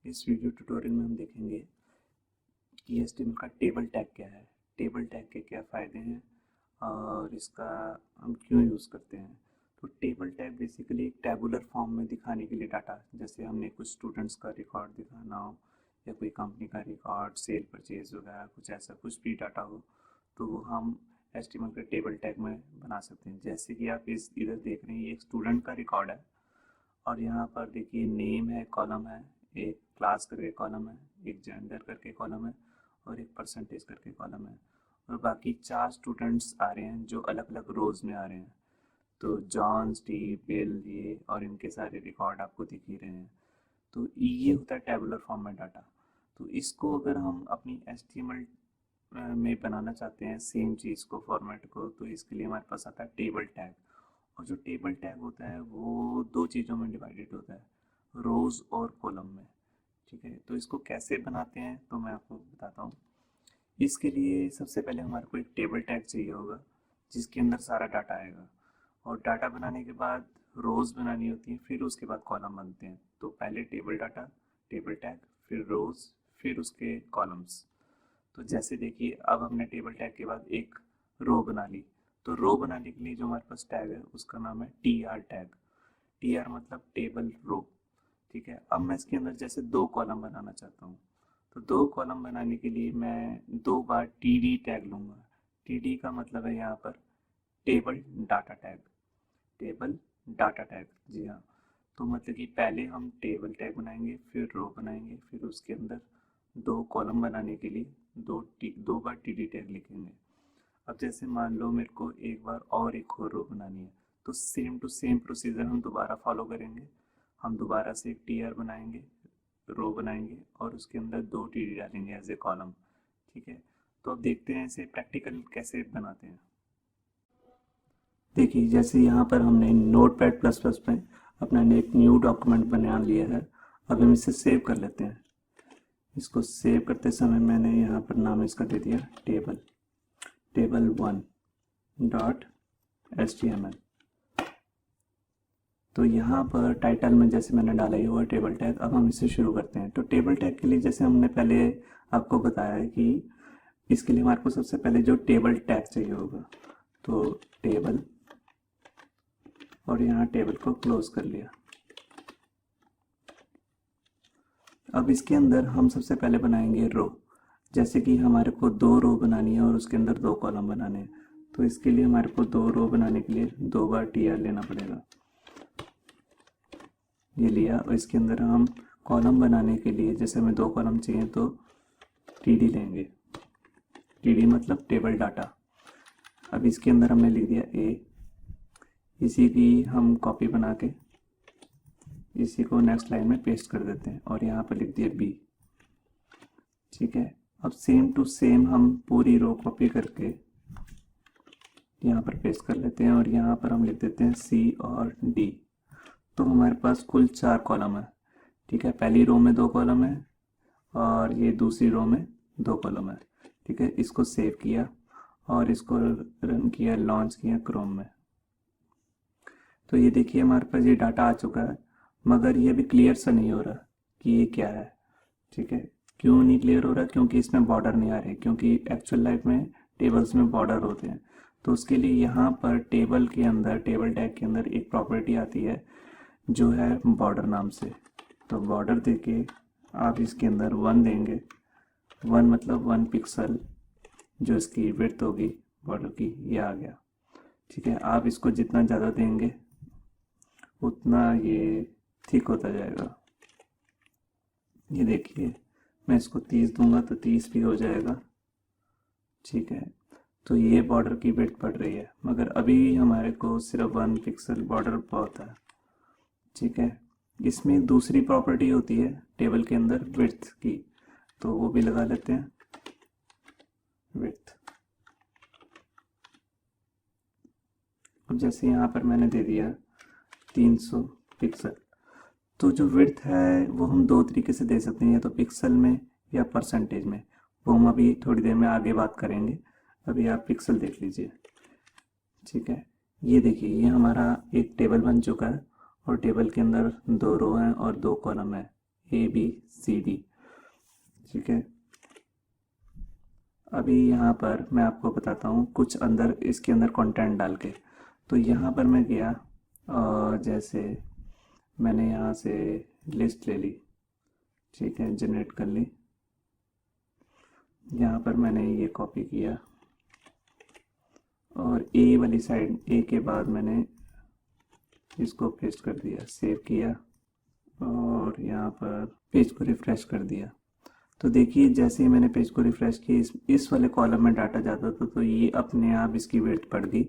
इस video tutorial में हम देखेंगे कि HTML का टेबल टैग क्या है, टेबल टैग के क्या फ़ायदे हैं और इसका हम क्यों यूज़ करते हैं। तो टेबल टैग बेसिकली एक टैबुलर फॉर्म में दिखाने के लिए डाटा, जैसे हमने कुछ स्टूडेंट्स का रिकॉर्ड दिखाना हो या कोई कंपनी का रिकॉर्ड, सेल परचेज वगैरह कुछ ऐसा कुछ भी डाटा हो, तो हम HTML के टेबल टैग में बना सकते हैं। जैसे कि आप इधर देख रहे हैं, ये एक स्टूडेंट का रिकॉर्ड है और यहाँ पर देखिए नेम है, कॉलम है, एक क्लास करके कॉलम है, एक जेंडर करके कॉलम है और एक परसेंटेज करके कॉलम है और बाकी 4 स्टूडेंट्स आ रहे हैं जो अलग अलग रोज में आ रहे हैं। तो जॉन, स्टीव, बिल, ये और इनके सारे रिकॉर्ड आपको दिख ही रहे हैं। तो ये होता है टेबुलर फॉर्म में डाटा। तो इसको अगर हम अपनी HTML में बनाना चाहते हैं सेम चीज़ को, फॉर्मेट को, तो इसके लिए हमारे पास आता है टेबल टैग। और जो टेबल टैग होता है वो 2 चीज़ों में डिवाइडेड होता है, रोज़ और कॉलम में। ठीक है, तो इसको कैसे बनाते हैं तो मैं आपको बताता हूँ। इसके लिए सबसे पहले हमारे को एक टेबल टैग चाहिए होगा जिसके अंदर सारा डाटा आएगा और डाटा बनाने के बाद रोज़ बनानी होती है, फिर उसके बाद कॉलम बनते हैं। तो पहले टेबल डाटा, टेबल टैग, फिर रोज़, फिर उसके कॉलम्स। तो जैसे देखिए अब हमने टेबल टैग के बाद एक रो बना ली, तो रो बनाने के लिए जो हमारे पास टैग है उसका नाम है TR टैग। TR मतलब टेबल रो। ठीक है, अब मैं इसके अंदर जैसे 2 कॉलम बनाना चाहता हूँ, तो 2 कॉलम बनाने के लिए मैं 2 बार TD टैग लूँगा। TD का मतलब है यहाँ पर table data tag, table data tag. जी हाँ, तो मतलब कि पहले हम टेबल टैग बनाएंगे, फिर रो बनाएंगे, फिर उसके अंदर 2 कॉलम बनाने के लिए 2 बार TD टैग लिखेंगे। अब जैसे मान लो मेरे को एक बार और एक और रो बनानी है, तो सेम टू सेम प्रोसीजर हम दोबारा फॉलो करेंगे। हम दोबारा से एक TR बनाएंगे, रो बनाएंगे और उसके अंदर 2 TD डालेंगे एज ए कॉलम। ठीक है, तो अब देखते हैं इसे प्रैक्टिकल कैसे बनाते हैं। देखिए जैसे यहाँ पर हमने नोटपैड प्लस प्लस में अपना एक न्यू डॉक्यूमेंट बना लिया है। अब हम इसे सेव कर लेते हैं। इसको सेव करते समय मैंने यहाँ पर नाम इसका दे दिया table1.html। तो यहाँ पर टाइटल में जैसे मैंने डाला ही हुआ टेबल टैग। अब हम इसे शुरू करते हैं। तो टेबल टैग के लिए जैसे हमने पहले आपको बताया है कि इसके लिए हमारे को सबसे पहले जो टेबल टैग चाहिए होगा, तो टेबल और यहाँ टेबल को क्लोज कर लिया। अब इसके अंदर हम सबसे पहले बनाएंगे रो। जैसे कि हमारे को 2 रो बनानी है और उसके अंदर 2 कॉलम बनाने हैं, तो इसके लिए हमारे को 2 रो बनाने के लिए 2 बार TR लेना पड़ेगा। ये लिया और इसके अंदर हम कॉलम बनाने के लिए जैसे हमें 2 कॉलम चाहिए तो TD लेंगे। TD मतलब टेबल डाटा। अब इसके अंदर हमने लिख दिया A, इसी की हम कॉपी बना के इसी को नेक्स्ट लाइन में पेस्ट कर देते हैं और यहाँ पर लिख दिया B। ठीक है, अब सेम टू सेम हम पूरी रो कॉपी करके यहाँ पर पेस्ट कर लेते हैं और यहाँ पर हम लिख देते हैं C और D। तो हमारे पास कुल 4 कॉलम है। ठीक है, पहली रो में 2 कॉलम है और ये दूसरी रो में 2 कॉलम है। ठीक है, इसको सेव किया और इसको रन किया, लॉन्च किया क्रोम में। तो ये देखिए हमारे पास ये डाटा आ चुका है, मगर ये भी क्लियर सा नहीं हो रहा कि ये क्या है। ठीक है, क्यों नहीं क्लियर हो रहा? क्योंकि इसमें बॉर्डर नहीं आ रहे, क्योंकि एक्चुअल लाइफ में टेबल्स में बॉर्डर होते हैं। तो उसके लिए यहाँ पर टेबल के अंदर, टेबल टैग के अंदर एक प्रॉपर्टी आती है जो है बॉर्डर नाम से। तो बॉर्डर देके आप इसके अंदर 1 देंगे। 1 मतलब 1 पिक्सल जो इसकी विड्थ होगी बॉर्डर की, ये आ गया। ठीक है, आप इसको जितना ज़्यादा देंगे उतना ये थिक होता जाएगा। ये देखिए मैं इसको 30 दूंगा तो 30 भी हो जाएगा। ठीक है, तो ये बॉर्डर की विड्थ बढ़ रही है, मगर अभी हमारे को सिर्फ 1 पिक्सल बॉर्डर बहुत है। ठीक है, इसमें दूसरी प्रॉपर्टी होती है टेबल के अंदर विड्थ की, तो वो भी लगा लेते हैं, विड्थ। अब जैसे यहाँ पर मैंने दे दिया 300 पिक्सल, तो जो विड्थ है वो हम 2 तरीके से दे सकते हैं, या तो पिक्सल में या परसेंटेज में। वो हम अभी थोड़ी देर में आगे बात करेंगे। अभी आप पिक्सल देख लीजिए। ठीक है, ये देखिए ये हमारा एक टेबल बन चुका है और टेबल के अंदर 2 रो हैं और 2 कॉलम है। ABCD, ठीक है। अभी यहाँ पर मैं आपको बताता हूँ कुछ अंदर इसके अंदर कंटेंट डाल के। तो यहाँ पर मैं गया और जैसे मैंने यहाँ से लिस्ट ले ली, ठीक है, जनरेट कर ली। यहाँ पर मैंने ये कॉपी किया और ए वाली साइड, ए के बाद मैंने इसको पेस्ट कर दिया, सेव किया और यहाँ पर पेज को रिफ़्रेश कर दिया। तो देखिए जैसे ही मैंने पेज को रिफ़्रेश किया इस वाले कॉलम में डाटा जाता था तो ये अपने आप इसकी विड्थ बढ़ गई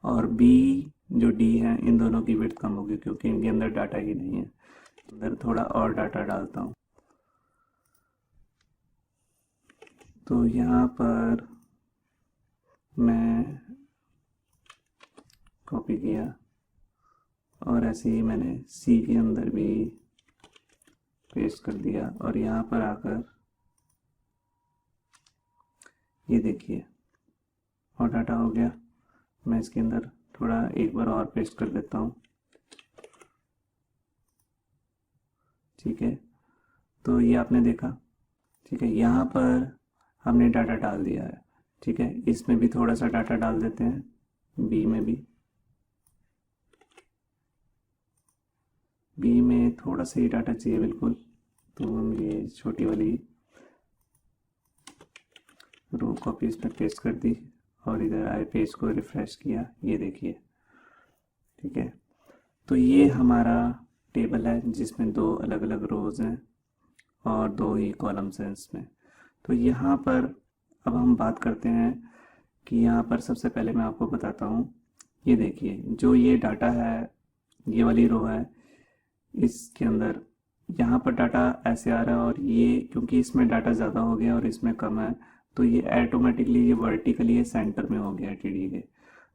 और बी जो डी है इन दोनों की विड्थ कम होगी क्योंकि इनके अंदर डाटा ही नहीं है। अंदर थोड़ा और डाटा डालता हूँ। तो यहाँ पर मैं कॉपी किया और ऐसे ही मैंने सी के अंदर भी पेस्ट कर दिया और यहाँ पर आकर ये देखिए और डाटा हो गया। मैं इसके अंदर थोड़ा एक बार और पेस्ट कर देता हूँ, ठीक है। तो ये आपने देखा, ठीक है। यहाँ पर हमने डाटा डाल दिया है, ठीक है। इसमें भी थोड़ा सा डाटा डाल देते हैं, बी में भी, बी में थोड़ा सा ही डाटा चाहिए बिल्कुल। तो हम ये छोटी वाली रो कॉपी इस पर पेस्ट कर दी और इधर आए पेज को रिफ़्रेश किया, ये देखिए, ठीक है। तो ये हमारा टेबल है जिसमें दो अलग अलग रोज़ हैं और दो ही कॉलम्स हैं इसमें। तो यहाँ पर अब हम बात करते हैं कि यहाँ पर सबसे पहले मैं आपको बताता हूँ, ये देखिए जो ये डाटा है, ये वाली रो है, इसके अंदर यहाँ पर डाटा ऐसे आ रहा है और ये क्योंकि इसमें डाटा ज़्यादा हो गया और इसमें कम है तो ये ऑटोमेटिकली ये वर्टिकली ये सेंटर में हो गया टीडी के।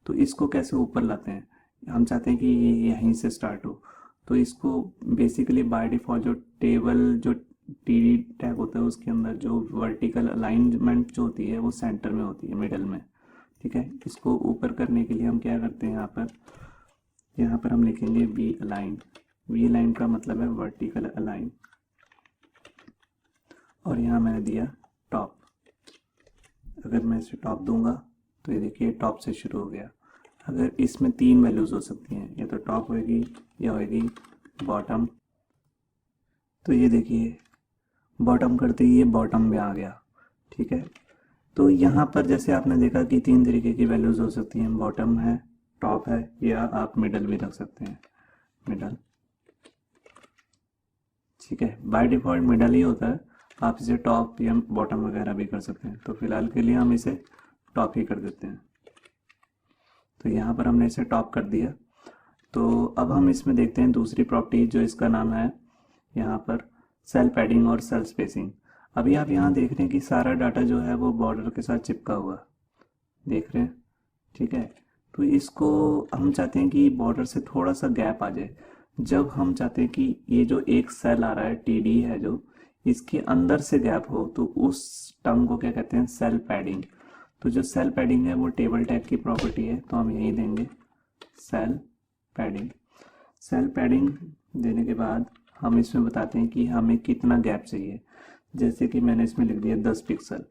तो इसको कैसे ऊपर लाते हैं, हम चाहते हैं कि ये यहीं से स्टार्ट हो। तो इसको बेसिकली बाय डिफ़ॉल्ट जो टेबल जो टीडी टैग होता है उसके अंदर जो वर्टिकल अलाइनमेंट जो होती है वो सेंटर में होती है, मिडल में, ठीक है। इसको ऊपर करने के लिए हम क्या करते हैं, यहाँ पर हम लिखेंगे वी अलाइन। वी अलाइन का मतलब है वर्टिकल अलाइन और यहाँ मैंने दिया टॉप। अगर मैं इसे टॉप दूंगा तो ये देखिए टॉप से शुरू हो गया। अगर इसमें तीन वैल्यूज़ हो सकती हैं, या तो टॉप होगी या होगी बॉटम। तो ये देखिए बॉटम करते ही ये बॉटम में आ गया, ठीक है। तो यहाँ पर जैसे आपने देखा कि तीन तरीके की वैल्यूज़ हो सकती हैं, बॉटम है, टॉप है, या आप मिडल भी रख सकते हैं, मिडल, ठीक है। बाय डिफ़ॉल्ट मिडल ही होता है, आप इसे टॉप या बॉटम वगैरह भी कर सकते हैं। तो फिलहाल के लिए हम इसे टॉप ही कर देते हैं। तो यहाँ पर हमने इसे टॉप कर दिया। तो अब हम इसमें देखते हैं दूसरी प्रॉपर्टी जो इसका नाम है यहाँ पर सेल पैडिंग और सेल स्पेसिंग। अभी आप यहाँ देख रहे हैं कि सारा डाटा जो है वो बॉर्डर के साथ चिपका हुआ देख रहे हैं, ठीक है। तो इसको हम चाहते हैं कि बॉर्डर से थोड़ा सा गैप आ जाए। जब हम चाहते हैं कि ये जो एक सेल आ रहा है टीडी है जो इसके अंदर से गैप हो तो उस टर्म को क्या कहते हैं, सेल पैडिंग। तो जो सेल पैडिंग है वो टेबल टैग की प्रॉपर्टी है, तो हम यही देंगे सेल पैडिंग। सेल पैडिंग देने के बाद हम इसमें बताते हैं कि हमें कितना गैप चाहिए। जैसे कि मैंने इसमें लिख दिया 10 पिक्सल।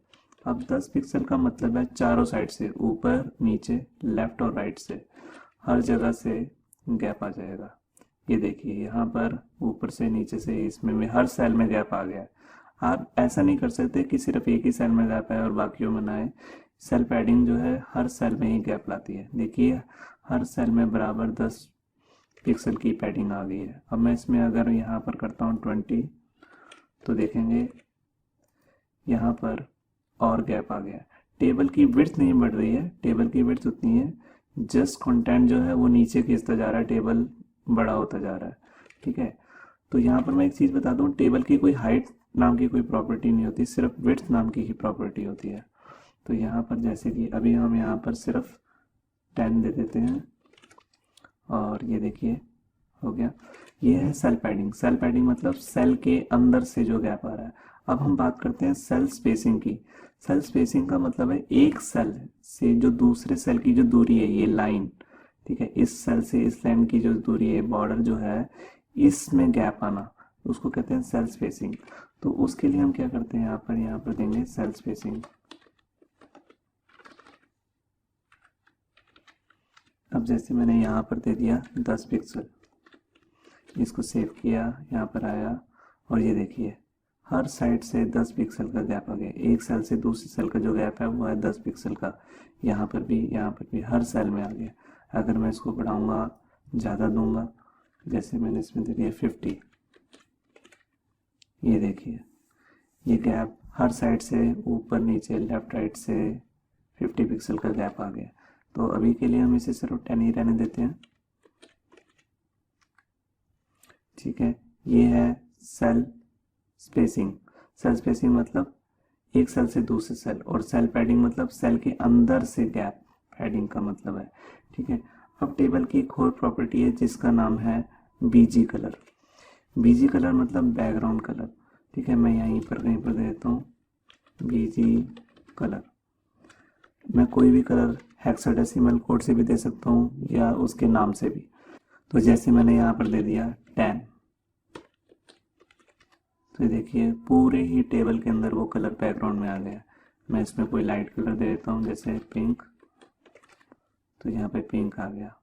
अब 10 पिक्सल का मतलब है चारों साइड से, ऊपर नीचे लेफ्ट और राइट से, हर जगह से गैप आ जाएगा। ये देखिए यहाँ पर ऊपर से नीचे से इसमें भी हर सेल में गैप आ गया। आप ऐसा नहीं कर सकते कि सिर्फ एक ही सेल में गैप है और बाकियों में ना आए। सेल पैडिंग जो है हर सेल में ही गैप लाती है। देखिए हर सेल में बराबर 10 पिक्सल की पैडिंग आ गई है। अब मैं इसमें अगर यहाँ पर करता हूँ 20 तो देखेंगे यहाँ पर और गैप आ गया। टेबल की विड्थ नहीं बढ़ रही है, टेबल की विड्थ उतनी है, जस्ट कंटेंट जो है वो नीचे खींचता जा रहा है, टेबल बड़ा होता जा रहा है, ठीक है। तो यहाँ पर मैं एक चीज़ बता दूँ, टेबल की कोई हाइट नाम की कोई प्रॉपर्टी नहीं होती, सिर्फ विड्थ नाम की ही प्रॉपर्टी होती है। तो यहाँ पर जैसे कि अभी हम यहाँ पर सिर्फ 10 दे देते हैं और ये देखिए हो गया। ये है सेल पैडिंग। सेल पैडिंग मतलब सेल के अंदर से जो गैप आ रहा है। अब हम बात करते हैं सेल स्पेसिंग की। सेल स्पेसिंग का मतलब है एक सेल से जो दूसरे सेल की जो दूरी है, ये लाइन, ठीक है, इस सेल से इस लाइन की जो दूरी है, बॉर्डर जो है, इसमें गैप आना। उसको कहते हैं सेल स्पेसिंग। तो उसके लिए हम क्या करते हैं, यहाँ पर देंगे सेल स्पेसिंग। अब जैसे मैंने यहाँ पर दे दिया 10 पिक्सल, इसको सेव किया, यहाँ पर आया और ये देखिए हर साइड से 10 पिक्सल का गैप आ गया। एक सेल से दूसरी सेल का जो गैप है वो है 10 पिक्सल का। यहाँ पर भी हर सेल में आ गया। अगर मैं इसको बढ़ाऊंगा, ज़्यादा दूंगा, जैसे मैंने इसमें दे दिया 50, ये देखिए ये गैप हर साइड से ऊपर नीचे लेफ्ट राइट से 50 पिक्सल का गैप आ गया। तो अभी के लिए हम इसे सिर्फ 10 ही रहने देते हैं। ठीक है, ये है सेल स्पेसिंग। सेल स्पेसिंग मतलब एक सेल से दूसरे सेल, और सेल पैडिंग मतलब सेल के अंदर से गैप पैडिंग का मतलब है। ठीक है, अब टेबल की एक और प्रॉपर्टी है जिसका नाम है बीजी कलर। बीजी कलर मतलब बैकग्राउंड कलर। ठीक है, मैं यहीं पर कहीं पर दे देता हूँ बीजी कलर। मैं कोई भी कलर हेक्साडेसिमल कोड से भी दे सकता हूँ या उसके नाम से भी। तो जैसे मैंने यहाँ पर दे दिया 10, तो देखिए पूरे ही टेबल के अंदर वो कलर बैकग्राउंड में आ गया। मैं इसमें कोई लाइट कलर दे देता हूँ जैसे पिंक, तो यहाँ पे पिंक आ गया।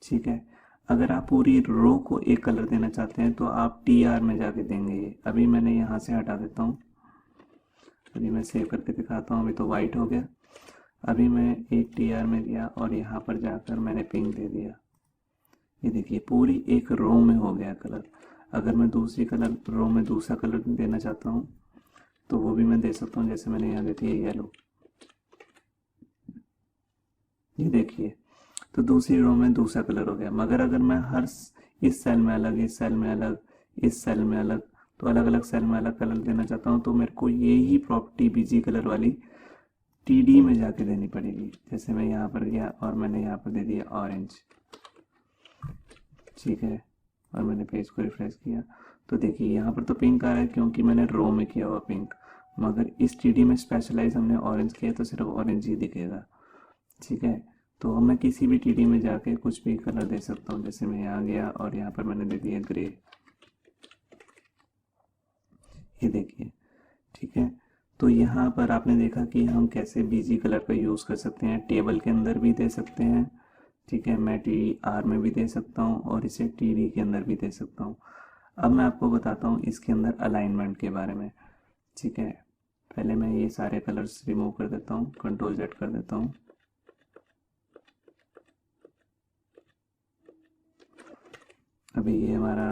ठीक है, अगर आप पूरी रो को एक कलर देना चाहते हैं तो आप TR में जाके देंगे। ये अभी मैंने यहाँ से हटा देता हूँ, अभी मैं सेव करके दिखाता हूँ। अभी तो वाइट हो गया। अभी मैं एक TR में दिया और यहाँ पर जाकर मैंने पिंक दे दिया। ये देखिए पूरी एक रो में हो गया कलर। अगर मैं दूसरी कलर रो में दूसरा कलर देना चाहता हूँ तो वो भी मैं दे सकता हूँ। जैसे मैंने यहाँ दे दिया येलो, ये देखिए तो दूसरी रो में दूसरा कलर हो गया। मगर अगर मैं हर इस सेल में अलग, इस सेल में अलग, इस सेल में अलग, तो अलग अलग सेल में अलग कलर देना चाहता हूँ तो मेरे को ये ही प्रॉपर्टी बीजी कलर वाली TD में जाके देनी पड़ेगी। जैसे मैं यहाँ पर गया और मैंने यहाँ पर दे दिया ऑरेंज। ठीक है, और मैंने पेज को रिफ्रेश किया तो देखिए यहाँ पर तो पिंक आ रहा है क्योंकि मैंने रो में किया हुआ पिंक। मगर इस TD में स्पेशलाइज हमने ऑरेंज किया तो सिर्फ ऑरेंज ही दिखेगा। ठीक है, तो मैं किसी भी TD में जाके कुछ भी कलर दे सकता हूँ। जैसे मैं यहाँ गया और यहाँ पर मैंने दे दिया ग्रे, ये देखिए। ठीक है, तो यहाँ पर आपने देखा कि हम कैसे बीजी कलर का यूज़ कर सकते हैं। टेबल के अंदर भी दे सकते हैं। ठीक है, मैं TR में भी दे सकता हूँ और इसे TD के अंदर भी दे सकता हूँ। अब मैं आपको बताता हूँ इसके अंदर अलाइनमेंट के बारे में। ठीक है, पहले मैं ये सारे कलर्स रिमूव कर देता हूँ, Ctrl Z कर देता हूँ। अभी ये हमारा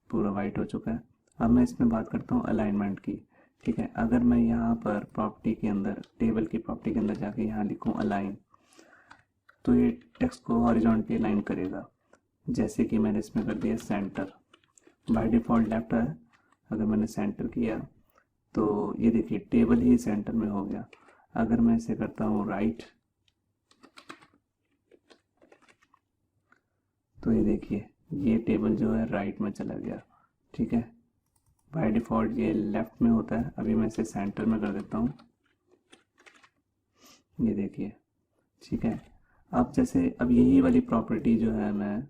पूरा वाइट हो चुका है। अब मैं इसमें बात करता हूँ अलाइनमेंट की। ठीक है, अगर मैं यहाँ पर प्रॉपर्टी के अंदर, टेबल की प्रॉपर्टी के अंदर जाके यहाँ लिखूँ अलाइन, तो ये टेक्स्ट को हॉरिजॉन्टली अलाइन करेगा। जैसे कि मैंने इसमें कर दिया सेंटर, बाय डिफ़ॉल्ट लेफ्ट है। अगर मैंने सेंटर किया तो ये देखिए टेबल ही सेंटर में हो गया। अगर मैं इसे करता हूँ राइट, तो ये देखिए ये टेबल जो है राइट में चला गया। ठीक है, बाय डिफ़ॉल्ट ये लेफ़्ट में होता है। अभी मैं इसे सेंटर में कर देता हूँ, ये देखिए। ठीक है, अब जैसे अब यही वाली प्रॉपर्टी जो है मैं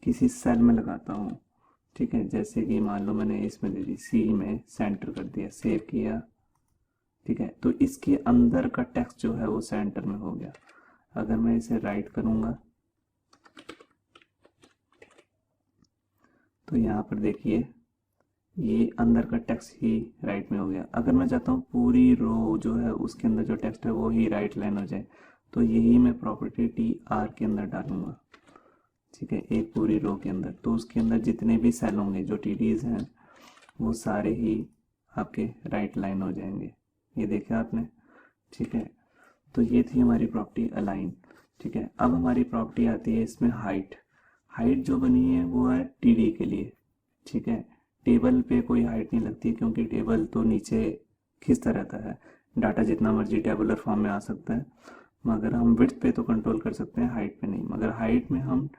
किसी सेल में लगाता हूँ। ठीक है, जैसे कि मान लो मैंने इसमें दे दी C में सेंटर कर दिया, सेव किया। ठीक है, तो इसके अंदर का टेक्स्ट जो है वो सेंटर में हो गया। अगर मैं इसे राइट करूँगा तो यहाँ पर देखिए ये अंदर का टेक्स्ट ही राइट में हो गया। अगर मैं चाहता हूँ पूरी रो जो है उसके अंदर जो टेक्स्ट है वो ही राइट लाइन हो जाए, तो यही मैं प्रॉपर्टी TR के अंदर डालूंगा। ठीक है, एक पूरी रो के अंदर, तो उसके अंदर जितने भी सेल होंगे जो TDs हैं वो सारे ही आपके राइट लाइन हो जाएंगे। ये देखा आपने। ठीक है, तो ये थी हमारी प्रॉपर्टी अलाइन। ठीक है, अब हमारी प्रॉपर्टी आती है इसमें हाइट। हाइट जो बनी है वो है TD के लिए। ठीक है, टेबल पे कोई हाइट नहीं लगती क्योंकि टेबल तो नीचे खिंचता रहता है, डाटा जितना मर्जी टेबुलर फॉर्म में आ सकता है। मगर हम विड्थ पे तो कंट्रोल कर सकते हैं, हाइट पे नहीं। मगर हाइट में हम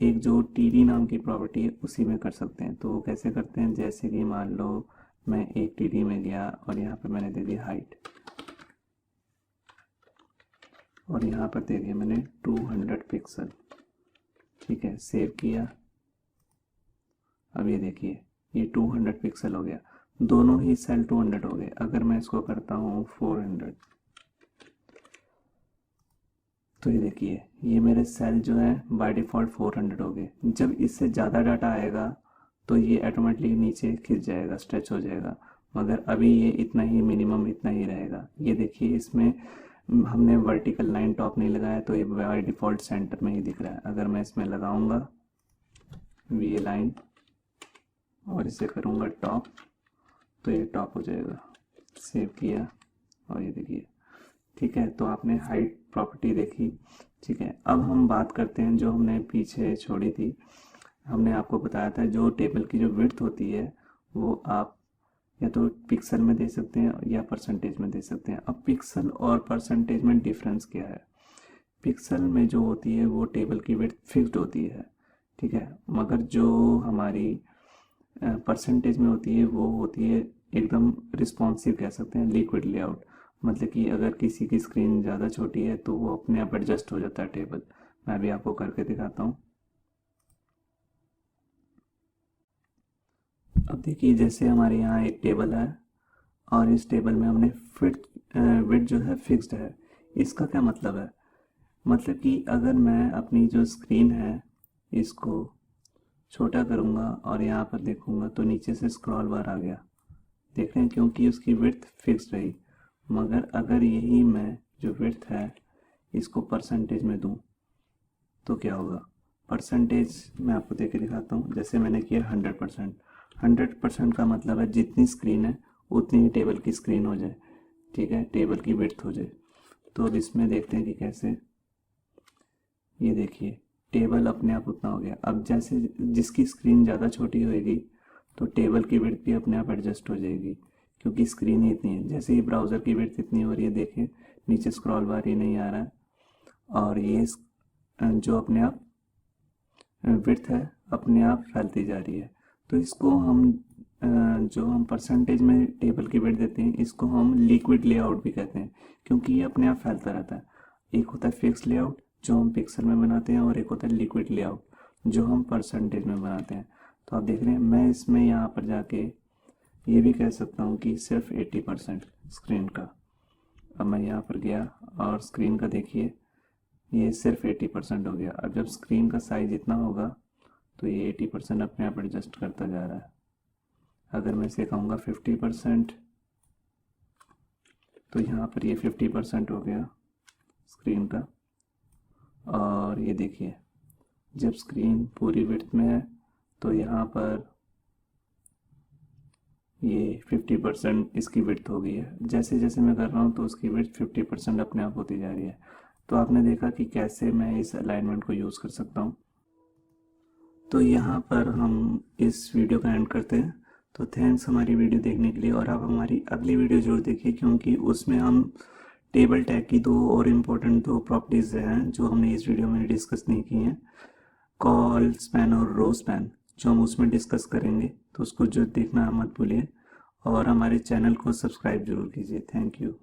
एक जो TD नाम की प्रॉपर्टी है उसी में कर सकते हैं। तो वो कैसे करते हैं, जैसे कि मान लो मैं एक TD में गया और यहाँ पर मैंने दे दिया हाइट, और यहाँ पर दे दिया मैंने 200 पिक्सल। ठीक है, सेव किया। अब ये देखिए ये 200 पिक्सल हो गया, दोनों ही सेल 200 हो गए। अगर मैं इसको करता हूँ 400, तो ये देखिए ये मेरे सेल जो है बाय डिफ़ॉल्ट 400 हो गए। जब इससे ज़्यादा डाटा आएगा तो ये ऑटोमेटिकली नीचे खिंच जाएगा, स्ट्रेच हो जाएगा, मगर अभी ये इतना ही मिनिमम इतना ही रहेगा। ये देखिए इसमें हमने वर्टिकल लाइन टॉप नहीं लगाया तो ये बाय डिफ़ॉल्ट सेंटर में ही दिख रहा है। अगर मैं इसमें लगाऊंगा वी लाइन और इसे करूंगा टॉप तो ये टॉप हो जाएगा। सेव किया और ये देखिए, ठीक है। तो आपने हाइट प्रॉपर्टी देखी, ठीक है। अब हम बात करते हैं जो हमने पीछे छोड़ी थी। हमने आपको बताया था जो टेबल की जो विड्थ होती है वो आप या तो पिक्सल में दे सकते हैं या परसेंटेज में दे सकते हैं। अब पिक्सल और परसेंटेज में डिफरेंस क्या है? पिक्सल में जो होती है वो टेबल की विड्थ फिक्स्ड होती है, ठीक है, मगर जो हमारी परसेंटेज में होती है वो होती है एकदम रिस्पॉन्सिव, कह सकते हैं लिक्विड लेआउट। मतलब कि अगर किसी की स्क्रीन ज़्यादा छोटी है तो वो अपने आप एडजस्ट हो जाता है टेबल। मैं अभी आपको करके दिखाता हूँ। अब देखिए जैसे हमारे यहाँ एक टेबल है और इस टेबल में हमने विड्थ जो है फिक्स्ड है। इसका क्या मतलब है? मतलब कि अगर मैं अपनी जो स्क्रीन है इसको छोटा करूँगा और यहाँ पर देखूँगा तो नीचे से स्क्रॉल बार आ गया, देख रहे हैं, क्योंकि उसकी विड्थ फिक्स्ड रही। मगर अगर यही मैं जो विड्थ है इसको परसेंटेज में दूं तो क्या होगा? परसेंटेज मैं आपको दे के दिखाता हूँ। जैसे मैंने किया 100%। 100% का मतलब है जितनी स्क्रीन है उतनी ही टेबल की स्क्रीन हो जाए, ठीक है, टेबल की विड्थ हो जाए। तो अब इसमें देखते हैं कि कैसे। ये देखिए टेबल अपने आप उतना हो गया। अब जैसे जिसकी स्क्रीन ज़्यादा छोटी होएगी तो टेबल की विड्थ भी अपने आप एडजस्ट हो जाएगी, क्योंकि स्क्रीन ही इतनी है। जैसे ही ब्राउज़र की विड्थ इतनी हो रही है, देखें नीचे स्क्रॉल बार ही नहीं आ रहा है और ये जो अपने आप विड्थ है अपने आप फैलती जा रही है। तो इसको हम जो हम परसेंटेज में टेबल की विड्थ देते हैं इसको हम लिक्विड लेआउट भी कहते हैं, क्योंकि ये अपने आप फैलता रहता है। एक होता है फिक्स लेआउट जो हम पिक्सल में बनाते हैं और एक होता है लिक्विड लेआउट जो हम परसेंटेज में बनाते हैं। तो आप देख रहे हैं मैं इसमें यहाँ पर जाके ये भी कह सकता हूँ कि सिर्फ 80% स्क्रीन का। अब मैं यहाँ पर गया और स्क्रीन का देखिए ये सिर्फ 80% हो गया। अब जब स्क्रीन का साइज इतना होगा तो ये 80% अपने आप एडजस्ट करता जा रहा है। अगर मैं इसे कहूँगा 50% तो यहाँ पर ये 50% हो गया स्क्रीन का। और ये देखिए जब स्क्रीन पूरी विड्थ में है तो यहाँ पर ये 50% इसकी विड्थ हो गई है। जैसे जैसे मैं कर रहा हूँ तो उसकी विड्थ 50% अपने आप होती जा रही है। तो आपने देखा कि कैसे मैं इस अलाइनमेंट को यूज़ कर सकता हूँ। तो यहाँ पर हम इस वीडियो का एंड करते हैं। तो थैंक्स हमारी वीडियो देखने के लिए, और आप हमारी अगली वीडियो जरूर देखिए क्योंकि उसमें हम टेबल टैग की दो और इम्पोर्टेंट दो प्रॉपर्टीज़ हैं जो हमने इस वीडियो में डिस्कस नहीं की हैं, कॉल स्पैन और रो स्पैन, जो हम उसमें डिस्कस करेंगे। तो उसको जो देखना मत भूलिए और हमारे चैनल को सब्सक्राइब जरूर कीजिए। Thank you.